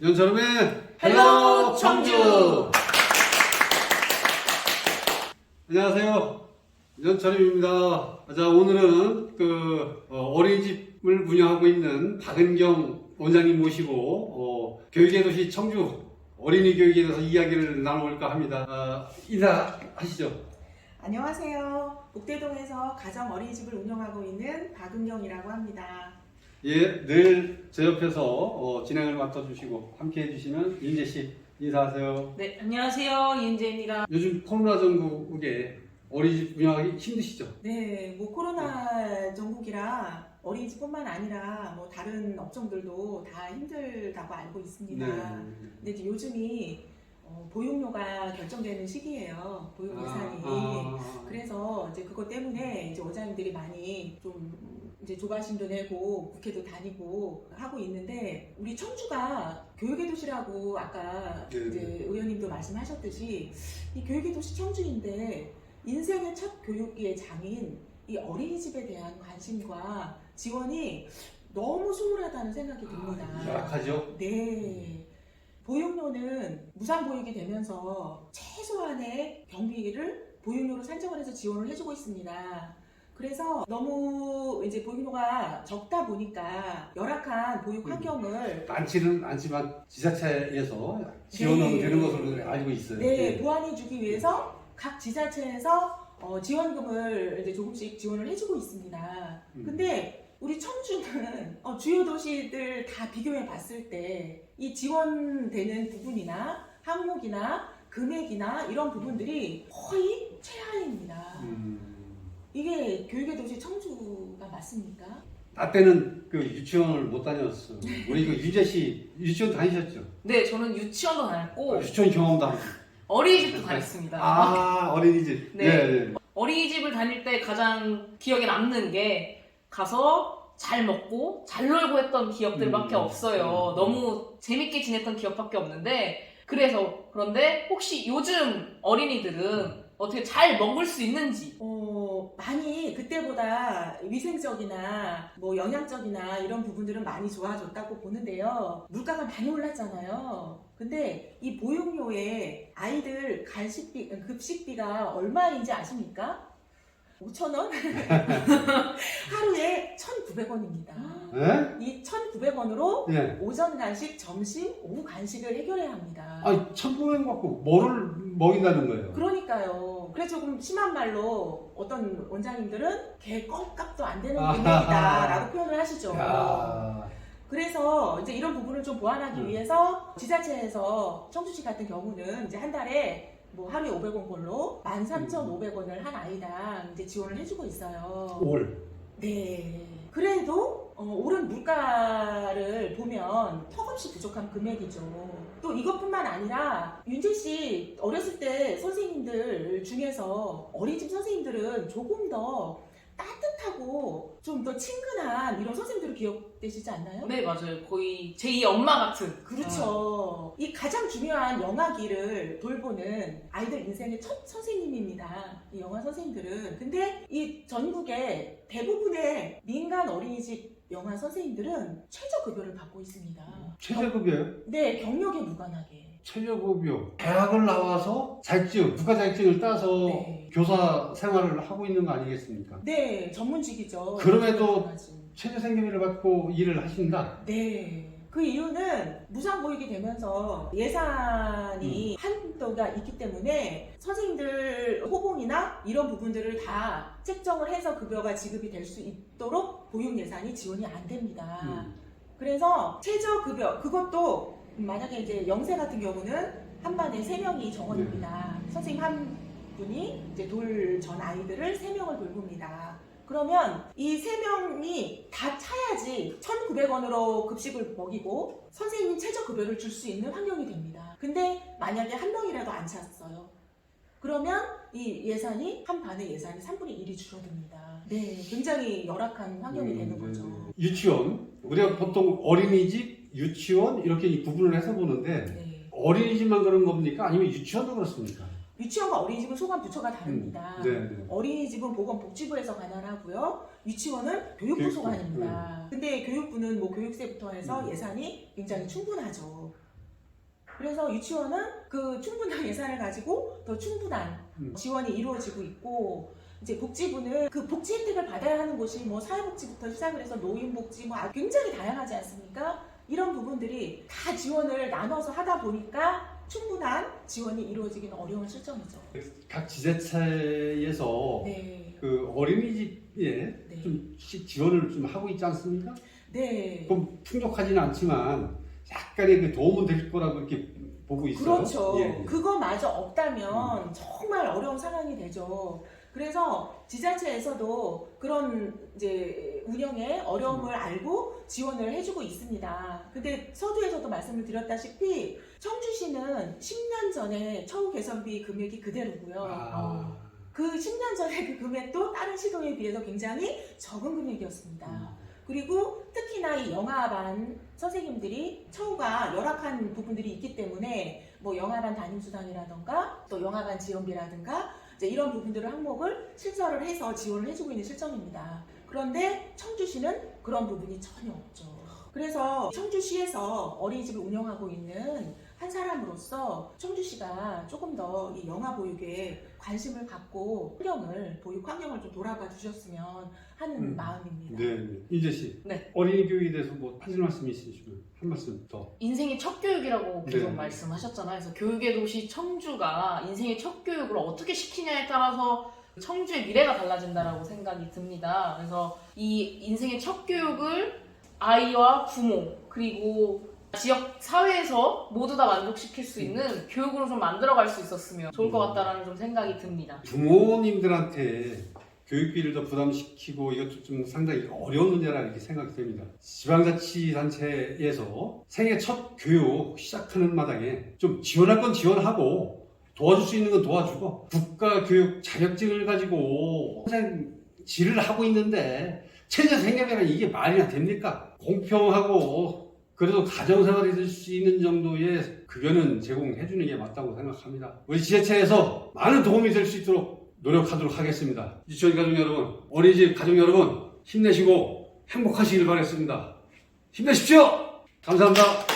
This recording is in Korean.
연철음의 헬로 청주! 안녕하세요. 연철음입니다. 자, 오늘은 어린이집을 운영하고 있는 박은경 원장님 모시고 교육의 도시 청주 어린이 교육에 대해서 이야기를 나눠볼까 합니다. 인사하시죠. 안녕하세요. 복대동에서 가정 어린이집을 운영하고 있는 박은경이라고 합니다. 예, 늘 제 옆에서 진행을 맡아주시고 함께 해주시는 윤재씨 인사하세요. 네, 안녕하세요. 이은재입니다. 요즘 코로나 전국에 어린이집 운영하기 힘드시죠? 네, 코로나 전국이라 어린이집뿐만 아니라 다른 업종들도 다 힘들다고 알고 있습니다. 근데 이제 요즘이 보육료가 결정되는 시기예요. 보육 예산이. 그래서 이제 그것 때문에 이제 원장님들이 많이 좀 이제 조바심도 내고 국회도 다니고 하고 있는데, 우리 청주가 교육의 도시라고 아까 이제 의원님도 말씀하셨듯이 이 교육의 도시 청주인데 인생의 첫 교육의 장인 이 어린이집에 대한 관심과 지원이 너무 소홀하다는 생각이 듭니다. 열악하죠? 네. 보육료는 무상보육이 되면서 최소한의 경비를 보육료로 산정을 해서 지원을 해주고 있습니다. 그래서 너무 이제 보육료가 적다 보니까 열악한 보육 환경을 많지는 않지만 지자체에서 지원은 되는 것으로 알고 있어요. 네, 보완해주기 위해서 각 지자체에서 지원금을 이제 조금씩 지원을 해주고 있습니다. 근데 우리 청주는 주요 도시들 다 비교해 봤을 때 이 지원되는 부분이나 항목이나 금액이나 이런 부분들이 거의 최하입니다. 이게 교육의 도시 청주가 맞습니까? 나 때는 유치원을 못 다녔어. 우리 유재 씨 유치원 다니셨죠? 네, 저는 유치원도 다녔고 유치원 경험도 하고. 어린이집도 다녔습니다. 어린이집. 네. 어린이집을 다닐 때 가장 기억에 남는 게 가서 잘 먹고 잘 놀고 했던 기억들밖에 없어요. 너무 재밌게 지냈던 기억밖에 없는데, 그런데 혹시 요즘 어린이들은 어떻게 잘 먹을 수 있는지? 많이 그때보다 위생적이나 영양적이나 이런 부분들은 많이 좋아졌다고 보는데요. 물가가 많이 올랐잖아요. 근데 이 보육료에 아이들 급식비가 얼마인지 아십니까? 5,000원? 하루에 1,900원입니다. 네? 이 1,900원으로 네. 오전 간식, 점심, 오후 간식을 해결해야 합니다. 아니, 1,900원 갖고 뭐를 먹인다는 거예요? 그러니까요. 그래서 조금 심한 말로 어떤 원장님들은 개 껌값도 안 되는 금액이다 라고 표현을 하시죠. 그래서 이제 이런 부분을 좀 보완하기 위해서 지자체에서 청주시 같은 경우는 이제 한 달에 하루에 500원 꼴로 13,500원을 한 아이당 이제 지원을 해주고 있어요. 올. 네. 그래도 오른 물가를 보면 턱없이 부족한 금액이죠. 또 이것뿐만 아니라 윤재 씨 어렸을 때 선생님들 중에서 어린이집 선생님들은 조금 더 따뜻하고 좀 더 친근한 이런 선생님들 기억되시지 않나요? 네, 맞아요. 거의 제2 엄마 같은. 그렇죠. 이 가장 중요한 영아기를 돌보는 아이들 인생의 첫 선생님입니다. 이 영아 선생님들은. 근데 이 전국의 대부분의 민간 어린이집 영아 선생님들은 최저급여를 받고 있습니다. 최저급여요? 네, 경력에 무관하게. 최저급여. 대학을 나와서 자격증, 국가 자격증을 따서 네. 교사 생활을 하고 있는 거 아니겠습니까? 네, 전문직이죠. 그럼에도 최저생계비를 받고 일을 하신다? 네. 그 이유는 무상보육이 되면서 예산이 한도가 있기 때문에 선생님들 호봉이나 이런 부분들을 다 책정을 해서 급여가 지급이 될 수 있도록 보육 예산이 지원이 안 됩니다. 그래서 최저급여, 그것도 만약에 이제 영세 같은 경우는 한 반에 3명이 정원입니다. 선생님 한 분이 이제 돌 전 아이들을 3명을 돌봅니다. 그러면 이 3명이 다 차야지 1,900원으로 급식을 먹이고 선생님 최저급여를 줄 수 있는 환경이 됩니다. 근데 만약에 한 명이라도 안 찼어요. 그러면 이 예산이 한 반의 예산이 3분의 1이 줄어듭니다. 네, 굉장히 열악한 환경이 되는 거죠. 유치원, 우리가 보통 어린이집, 유치원 이렇게 구분을 해서 보는데 네. 어린이집만 그런 겁니까? 아니면 유치원도 그렇습니까? 유치원과 어린이집은 소관 부처가 다릅니다. 네. 어린이집은 보건복지부에서 관할하고요. 유치원은 교육부 소관입니다. 근데 교육부는 교육세부터 해서 예산이 굉장히 충분하죠. 그래서 유치원은 그 충분한 예산을 가지고 더 충분한 지원이 이루어지고 있고, 이제 복지부는 그 복지 혜택을 받아야 하는 곳이 뭐 사회복지부터 시작을 해서 노인복지 뭐 굉장히 다양하지 않습니까? 이런 부분들이 다 지원을 나눠서 하다 보니까 충분한 지원이 이루어지기는 어려운 실정이죠. 각 지자체에서 네. 그 어린이집에 네. 좀 지원을 좀 하고 있지 않습니까? 네. 그럼 풍족하지는 않지만 약간의 그 도움은 될 거라고 이렇게 보고 있어요. 그렇죠. 예. 그거마저 없다면 정말 어려운 상황이 되죠. 그래서 지자체에서도 그런 이제 운영에 어려움을 알고 지원을 해주고 있습니다. 근데 서두에서도 말씀을 드렸다시피 청주시는 10년 전에 처우 개선비 금액이 그대로고요. 아. 그 10년 전에 그 금액도 다른 시도에 비해서 굉장히 적은 금액이었습니다. 그리고 특히나 이 영아반 선생님들이 처우가 열악한 부분들이 있기 때문에 뭐 영아반 담임수당이라던가 또 영아반 지원비라든가 이제 이런 부분들을 항목을 신설을 해서 지원을 해주고 있는 실정입니다. 그런데 청주시는 그런 부분이 전혀 없죠. 그래서 청주시에서 어린이집을 운영하고 있는 한 사람으로서 청주시가 조금 더 이 영아 보육에 관심을 갖고 보육 환경을 좀 돌아봐 주셨으면 하는 마음입니다. 네, 인재 씨. 네. 어린이 교육에 대해서 뭐 하실 말씀이 있으시면 한 말씀 더. 인생의 첫 교육이라고 계속 네. 말씀하셨잖아요. 그래서 교육의 도시 청주가 인생의 첫 교육을 어떻게 시키냐에 따라서 청주의 미래가 달라진다라고 생각이 듭니다. 그래서 이 인생의 첫 교육을 아이와 부모 그리고 지역 사회에서 모두 다 만족시킬 수 있는 교육으로 좀 만들어갈 수 있었으면 좋을 것 같다라는 좀 생각이 듭니다. 부모님들한테 교육비를 더 부담시키고 이것도 좀 상당히 어려운 문제라 이렇게 생각이 됩니다. 지방자치단체에서 생애 첫 교육 시작하는 마당에 좀 지원할 건 지원하고 도와줄 수 있는 건 도와주고 국가교육 자격증을 가지고 선생질을 하고 있는데 체제생활이란 이게 말이나 됩니까? 공평하고 그래도 가정생활이 될 수 있는 정도의 급여는 제공해주는 게 맞다고 생각합니다. 우리 지자체에서 많은 도움이 될 수 있도록 노력하도록 하겠습니다. 유치원 가족 여러분, 어린이집 가족 여러분 힘내시고 행복하시길 바라겠습니다. 힘내십시오. 감사합니다.